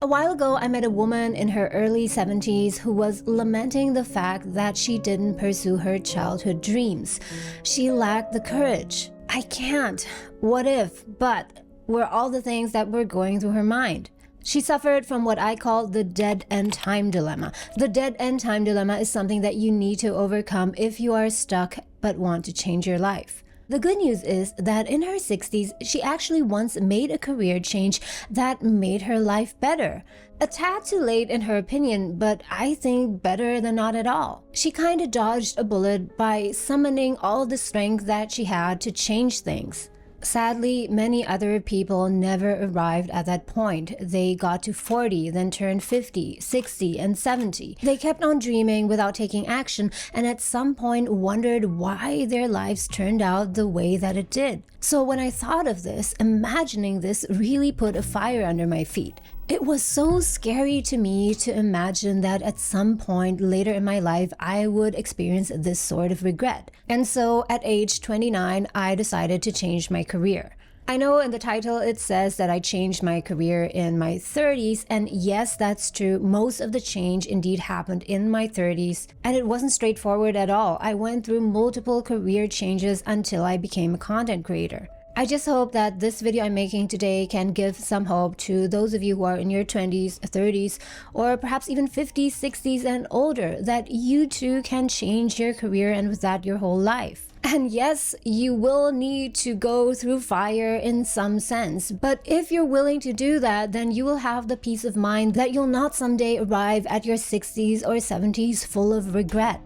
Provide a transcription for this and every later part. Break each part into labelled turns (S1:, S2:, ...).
S1: A while ago, I met a woman in her early 70s who was lamenting the fact that she didn't pursue her childhood dreams. She lacked the courage. I can't. What if? But were all the things that were going through her mind. She suffered from what I call the dead-end time dilemma. The dead-end time dilemma is something that you need to overcome if you are stuck but want to change your life. The good news is that in her 60s, she actually once made a career change that made her life better. A tad too late in her opinion, but I think better than not at all. She kinda dodged a bullet by summoning all the strength that she had to change things. Sadly, many other people never arrived at that point. They got to 40, then turned 50, 60, and 70. They kept on dreaming without taking action, and at some point wondered why their lives turned out the way that it did. So when I thought of this, imagining this really put a fire under my feet. It was so scary to me to imagine that at some point later in my life, I would experience this sort of regret. And so at age 29, I decided to change my career. I know in the title it says that I changed my career in my 30s, and yes, that's true. Most of the change indeed happened in my 30s, and it wasn't straightforward at all. I went through multiple career changes until I became a content creator. I just hope that this video I'm making today can give some hope to those of you who are in your 20s, 30s, or perhaps even 50s, 60s, and older, that you too can change your career and with that your whole life. And yes, you will need to go through fire in some sense, but if you're willing to do that, then you will have the peace of mind that you'll not someday arrive at your 60s or 70s full of regret.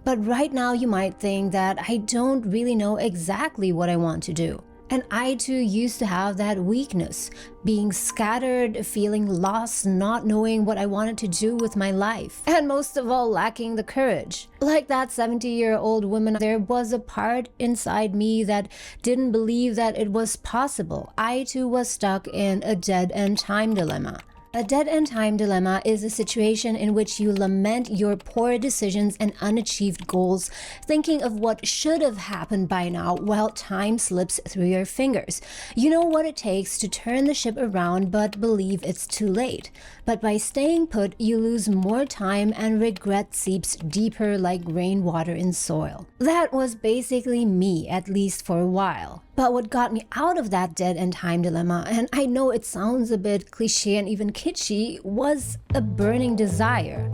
S1: But right now you might think that I don't really know exactly what I want to do. And I too used to have that weakness, being scattered, feeling lost, not knowing what I wanted to do with my life, and most of all lacking the courage. Like that 70-year-old woman, there was a part inside me that didn't believe that it was possible. I too was stuck in a dead-end time dilemma. A dead-end time dilemma is a situation in which you lament your poor decisions and unachieved goals, thinking of what should have happened by now while time slips through your fingers. You know what it takes to turn the ship around but believe it's too late. But by staying put, you lose more time and regret seeps deeper like rainwater in soil. That was basically me, at least for a while. But what got me out of that dead-end time dilemma, and I know it sounds a bit cliche and even kitschy, was a burning desire.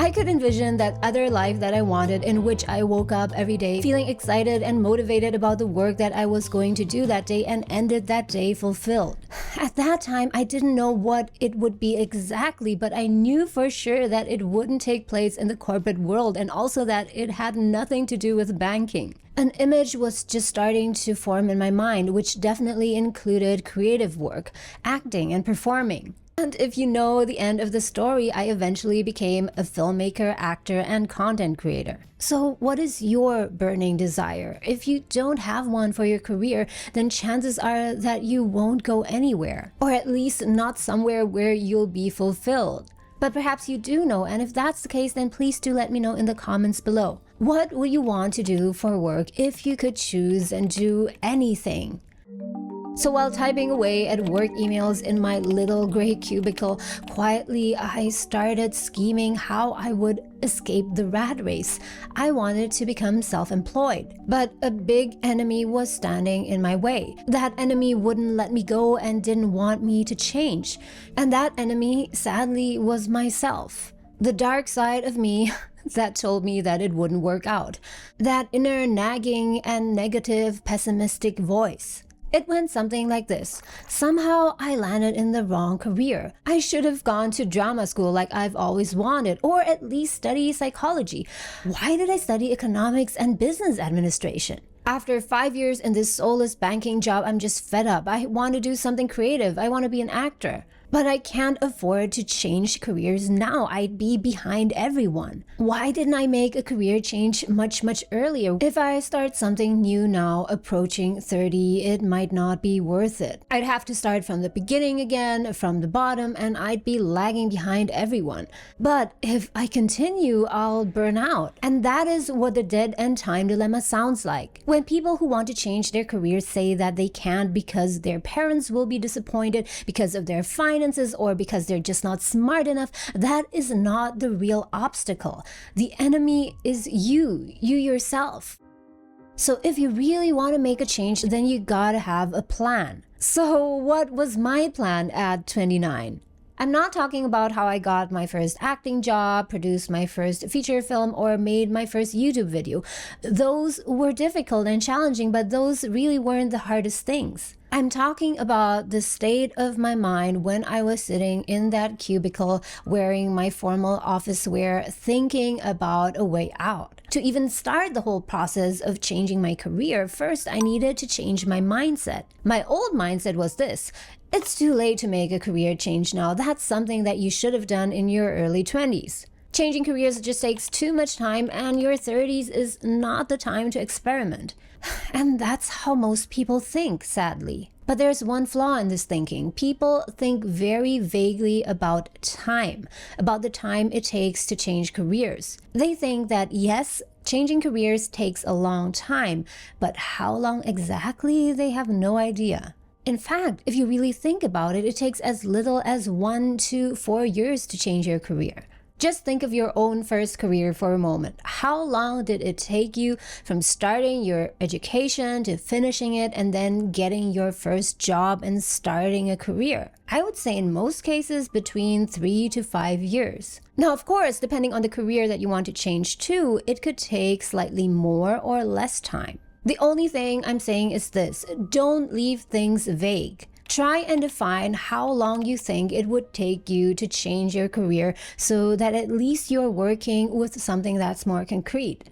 S1: I could envision that other life that I wanted, in which I woke up every day feeling excited and motivated about the work that I was going to do that day and ended that day fulfilled. At that time, I didn't know what it would be exactly, but I knew for sure that it wouldn't take place in the corporate world, and also that it had nothing to do with banking. An image was just starting to form in my mind, which definitely included creative work, acting, and performing. And if you know the end of the story, I eventually became a filmmaker, actor, and content creator. So what is your burning desire? If you don't have one for your career, then chances are that you won't go anywhere, or at least not somewhere where you'll be fulfilled. But perhaps you do know, and if that's the case, then please do let me know in the comments below. What would you want to do for work if you could choose and do anything? So while typing away at work emails in my little gray cubicle, quietly I started scheming how I would escape the rat race. I wanted to become self-employed, but a big enemy was standing in my way. That enemy wouldn't let me go and didn't want me to change. And that enemy, sadly, was myself. The dark side of me that told me that it wouldn't work out. That inner nagging and negative, pessimistic voice. It went something like this. Somehow I landed in the wrong career. I should have gone to drama school like I've always wanted, or at least study psychology. Why did I study economics and business administration? After 5 years in this soulless banking job, I'm just fed up. I want to do something creative. I want to be an actor. But I can't afford to change careers now. I'd be behind everyone. Why didn't I make a career change much earlier? If I start something new now, approaching 30, it might not be worth it. I'd have to start from the beginning again, from the bottom, and I'd be lagging behind everyone. But if I continue, I'll burn out. And that is what the dead end time dilemma sounds like. When people who want to change their careers say that they can't because their parents will be disappointed, because of their finances, or because they're just not smart enough, that is not the real obstacle. The enemy is you yourself. So if you really want to make a change, then you gotta have a plan. So what was my plan at 29? I'm not talking about how I got my first acting job, produced my first feature film, or made my first YouTube video. Those were difficult and challenging, but those really weren't the hardest things. I'm talking about the state of my mind when I was sitting in that cubicle wearing my formal office wear, thinking about a way out. To even start the whole process of changing my career, first I needed to change my mindset. My old mindset was this: it's too late to make a career change now. That's something that you should have done in your early 20s. Changing careers just takes too much time, and your 30s is not the time to experiment. And that's how most people think, sadly. But there's one flaw in this thinking. People think very vaguely about the time it takes to change careers. They think that yes, changing careers takes a long time, but how long exactly, they have no idea. In fact, if you really think about it, it takes as little as 1 to 4 years to change your career. Just think of your own first career for a moment. How long did it take you from starting your education to finishing it and then getting your first job and starting a career? I would say in most cases between 3 to 5 years. Now, of course, depending on the career that you want to change to, it could take slightly more or less time. The only thing I'm saying is this: don't leave things vague. Try and define how long you think it would take you to change your career so that at least you're working with something that's more concrete.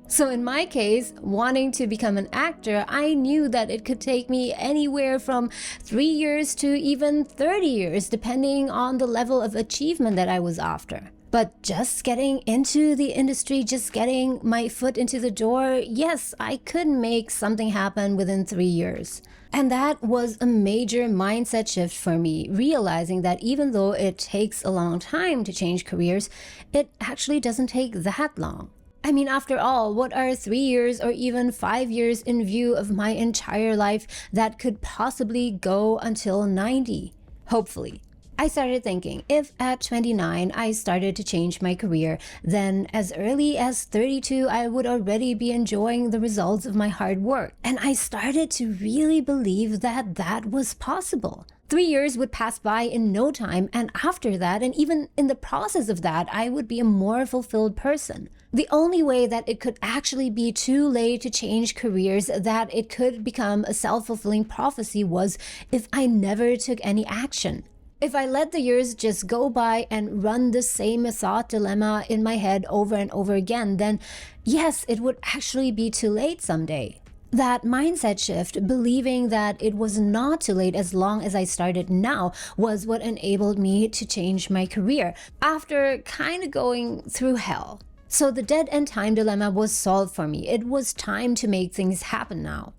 S1: So in my case, wanting to become an actor, I knew that it could take me anywhere from 3 years to even 30 years, depending on the level of achievement that I was after. But just getting into the industry, just getting my foot into the door, yes, I could make something happen within 3 years. And that was a major mindset shift for me, realizing that even though it takes a long time to change careers, it actually doesn't take that long. I mean, after all, what are 3 years or even 5 years in view of my entire life that could possibly go until 90? Hopefully. I started thinking, if at 29 I started to change my career, then as early as 32 I would already be enjoying the results of my hard work. And I started to really believe that that was possible. 3 years would pass by in no time, and after that, and even in the process of that, I would be a more fulfilled person. The only way that it could actually be too late to change careers, that it could become a self-fulfilling prophecy, was if I never took any action. If I let the years just go by and run the same thought dilemma in my head over and over again, then yes, it would actually be too late someday. That mindset shift, believing that it was not too late as long as I started now, was what enabled me to change my career after kind of going through hell. So the dead end time dilemma was solved for me. It was time to make things happen now.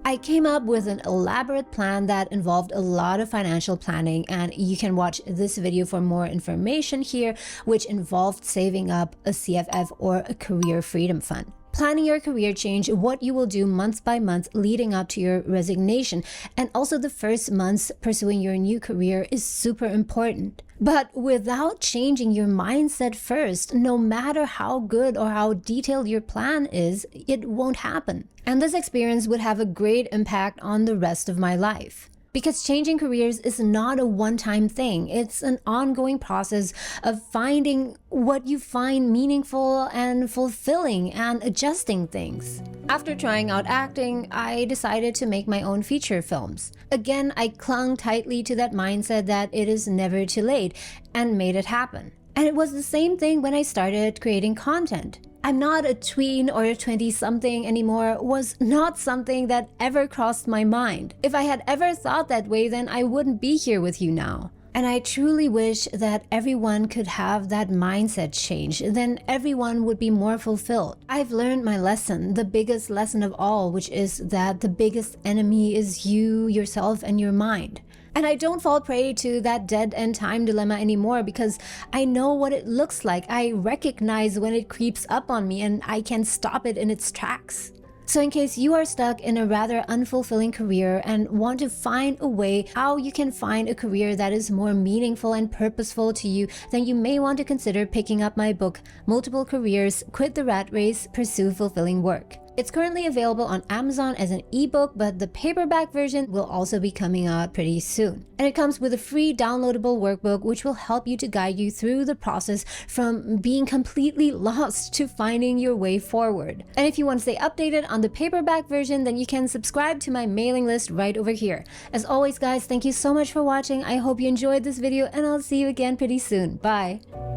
S1: I came up with an elaborate plan that involved a lot of financial planning, and you can watch this video for more information here, which involved saving up a CFF or a career freedom fund. Planning your career change, what you will do month by month leading up to your resignation, and also the first months pursuing your new career is super important. But without changing your mindset first, no matter how good or how detailed your plan is, it won't happen. And this experience would have a great impact on the rest of my life. Because changing careers is not a one-time thing. It's an ongoing process of finding what you find meaningful and fulfilling and adjusting things. After trying out acting, I decided to make my own feature films. Again, I clung tightly to that mindset that it is never too late and made it happen. And it was the same thing when I started creating content. I'm not a tween or a 20-something anymore was not something that ever crossed my mind. If I had ever thought that way, then I wouldn't be here with you now. And I truly wish that everyone could have that mindset change. Then everyone would be more fulfilled. I've learned my lesson, the biggest lesson of all, which is that the biggest enemy is you, yourself, and your mind. And I don't fall prey to that dead end time dilemma anymore because I know what it looks like. I recognize when it creeps up on me and I can stop it in its tracks. So in case you are stuck in a rather unfulfilling career and want to find a way how you can find a career that is more meaningful and purposeful to you, then you may want to consider picking up my book, Multiple Careers, Quit the Rat Race, Pursue Fulfilling Work. It's currently available on Amazon as an ebook, but the paperback version will also be coming out pretty soon. And it comes with a free downloadable workbook which will help you to guide you through the process from being completely lost to finding your way forward. And if you want to stay updated on the paperback version, then you can subscribe to my mailing list right over here. As always, guys, thank you so much for watching. I hope you enjoyed this video and I'll see you again pretty soon. Bye!